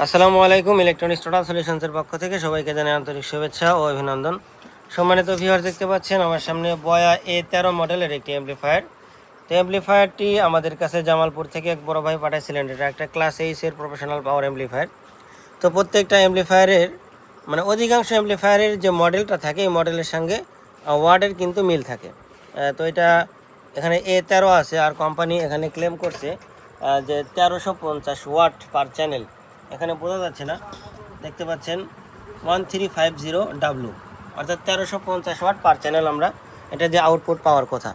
আসসালামু আলাইকুম। Electronics total সলিউশনসের পক্ষ থেকে সবাইকে জানাই আন্তরিক শুভেচ্ছা ও অভিনন্দন। সম্মানিত ভিউয়ার্স, দেখতে পাচ্ছেন আমার সামনে বয়া A13 মডেলের একটি অ্যাম্প্লিফায়ার। তো অ্যাম্প্লিফায়ারটি আমাদের কাছে জামালপুর থেকে এক বড় ভাই পাঠাইছিলেন। এটা একটা ক্লাস এইচের প্রফেশনাল পাওয়ার অ্যাম্প্লিফায়ার। তো প্রত্যেকটা অ্যাম্প্লিফায়ারের অধিকাংশ অ্যাম্প্লিফায়ারের যে মডেলটা থাকে এই মডেলের সঙ্গে ওয়ার্ডের কিন্তু মিল থাকে। তো এটা এখানে A13 আছে, আর কোম্পানি এখানে ক্লেম করছে যে 1350 ওয়াট পার চ্যানেল। এখানে বোঝা যাচ্ছে না, দেখতে পাচ্ছেন 1350W, অর্থাৎ 1350 ওয়াট পার চ্যানেল আমরা এটা যে আউটপুট পাওয়ার কথা।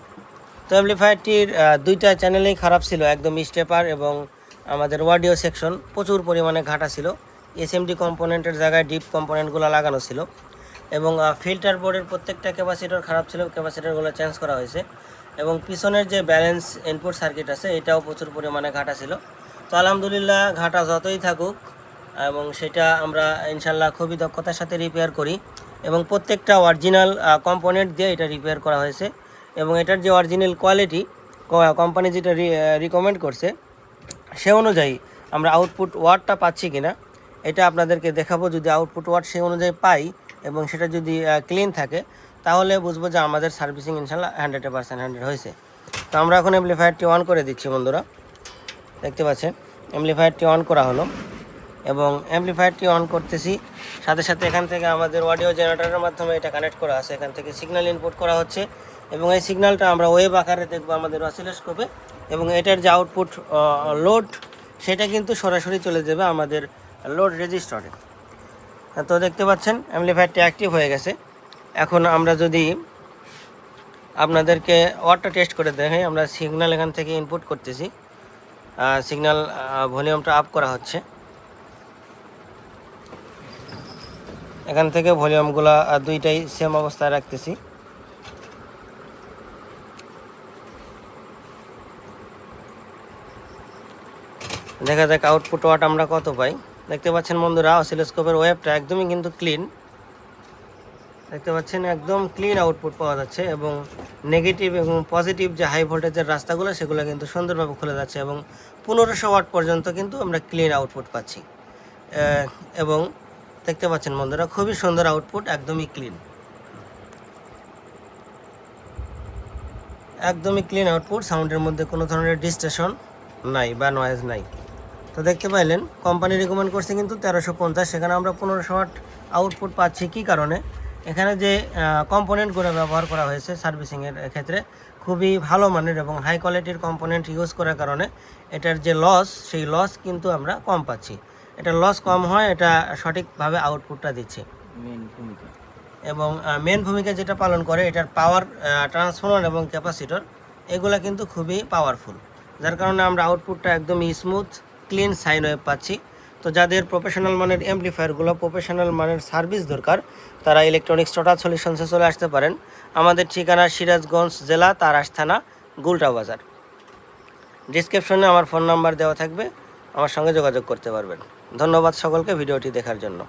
তো অ্যাম্প্লিফায়ারটির দুইটা চ্যানেলেই খারাপ ছিল, একদম স্টেপার এবং আমাদের অডিও সেকশন প্রচুর পরিমাণে ঘাটা ছিল। এসএমডি কম্পোনেন্টের জায়গায় ডিপ কম্পোনেন্টগুলো লাগানো ছিল, এবং ফিল্টার বোর্ডের প্রত্যেকটা ক্যাপাসিটর খারাপ ছিল, ক্যাপাসিটরগুলো চেঞ্জ করা হয়েছে। এবং পিছনের যে ব্যালেন্স ইনপুট সার্কিট আছে এটাও প্রচুর পরিমাণে ঘাটা ছিল। তো আলহামদুলিল্লাহ, ঘাটা যতই থাকুক এবং সেটা আমরা ইনশাল্লাহ খুবই দক্ষতার সাথে রিপেয়ার করি, এবং প্রত্যেকটা অরিজিনাল কম্পোনেন্ট দিয়ে এটা রিপেয়ার করা হয়েছে। এবং এটার যে অরিজিনাল কোয়ালিটি কোম্পানি যেটা রিকমেন্ড করছে সে অনুযায়ী আমরা আউটপুট ওয়াটটা পাচ্ছি কিনা এটা আপনাদেরকে দেখাবো। যদি আউটপুট ওয়াট সেই অনুযায়ী পাই এবং সেটা যদি ক্লিন থাকে তাহলে বুঝবো যে আমাদের সার্ভিসিং ইনশাল্লাহ 100% হয়েছে। তো আমরা এখন অ্যাম্প্লিফায়ারটি অন করে দিচ্ছি বন্ধুরা, দেখতে পাচ্ছেন অ্যাম্প্লিফায়ারটি অন করা হলো। এবং অ্যাম্প্লিফায়ারটি অন করতেছি, সাথে সাথে এখান থেকে আমাদের অডিও জেনারেটরের মাধ্যমে এটা কানেক্ট করা আছে। এখান থেকে সিগন্যাল ইনপুট করা হচ্ছে, এবং এই সিগন্যালটা আমরা ওয়েভ আকারে দেখবো আমাদের অসিলোস্কোপে। এবং এটার যে আউটপুট লোড সেটা কিন্তু সরাসরি চলে যাবে আমাদের লোড রেজিস্টারে। তো দেখতে পাচ্ছেন অ্যাম্প্লিফায়ারটি অ্যাক্টিভ হয়ে গেছে। এখন আমরা যদি আপনাদেরকে ওয়াটটা টেস্ট করে দেখাই, আমরা সিগন্যাল এখান থেকে ইনপুট করতেছি, সিগন্যাল ভলিউমটা আপ করা হচ্ছে। এখান থেকে ভলিউমগুলো দুইটাই সেম অবস্থায় রাখতেছি। দেখা যাক আউটপুট ওয়াট আমরা কত পাই। দেখতে পাচ্ছেন বন্ধুরা, অসিলোস্কোপের ওয়েভটা একদমই কিন্তু ক্লিন, দেখতে পাচ্ছেন একদম ক্লিন আউটপুট পাওয়া যাচ্ছে। এবং নেগেটিভ এবং পজিটিভ যে হাই ভোল্টেজের রাস্তাগুলো সেগুলো কিন্তু সুন্দরভাবে খুলে যাচ্ছে, এবং 1500 ওয়াট পর্যন্ত কিন্তু আমরা ক্লিন আউটপুট পাচ্ছি। এবং দেখতে পাচ্ছেন বন্ধুরা, খুবই সুন্দর আউটপুট, একদমই ক্লিন, একদমই ক্লিন আউটপুট। সাউন্ডের মধ্যে কোনো ধরনের ডিস্টর্শন নাই বা নয়েজ নাই। তো দেখতে পাইলেন কোম্পানি রিকমেন্ড করছে কিন্তু 1350, সেখানে আমরা 1500 ওয়াট আউটপুট পাচ্ছি। কী কারণে? এখানে যে কম্পোনেন্টগুলো ব্যবহার করা হয়েছে সার্ভিসিংয়ের ক্ষেত্রে খুবই ভালো মানের এবং হাই কোয়ালিটির কম্পোনেন্ট ইউজ করার কারণে এটার যে লস সেই লস কিন্তু আমরা কম পাচ্ছি। এটার লস কম হয়, এটা সঠিকভাবে আউটপুটটা দিচ্ছে। এবং মেন ভূমিকা যেটা পালন করে এটার পাওয়ার ট্রান্সফর্মার এবং ক্যাপাসিটর, এগুলা কিন্তু খুবই পাওয়ারফুল, যার কারণে আমরা আউটপুটটা একদমই স্মুথ ক্লিন সাইন ওয়েভ পাচ্ছি। তো যাদের প্রফেশনাল মানের অ্যাম্প্লিফায়ারগুলো, প্রফেশনাল মানের সার্ভিস দরকার, তারা ইলেকট্রনিক্স টোটাল সলিউশনসে চলে আসতে পারেন। আমাদের ঠিকানা সিরাজগঞ্জ জেলা, তারাস থানা, গুলটা বাজার। ডিসক্রিপশনে আমার ফোন নাম্বার দেওয়া থাকবে, আমার সঙ্গে যোগাযোগ করতে পারবেন। ধন্যবাদ সকলকে ভিডিওটি দেখার জন্য।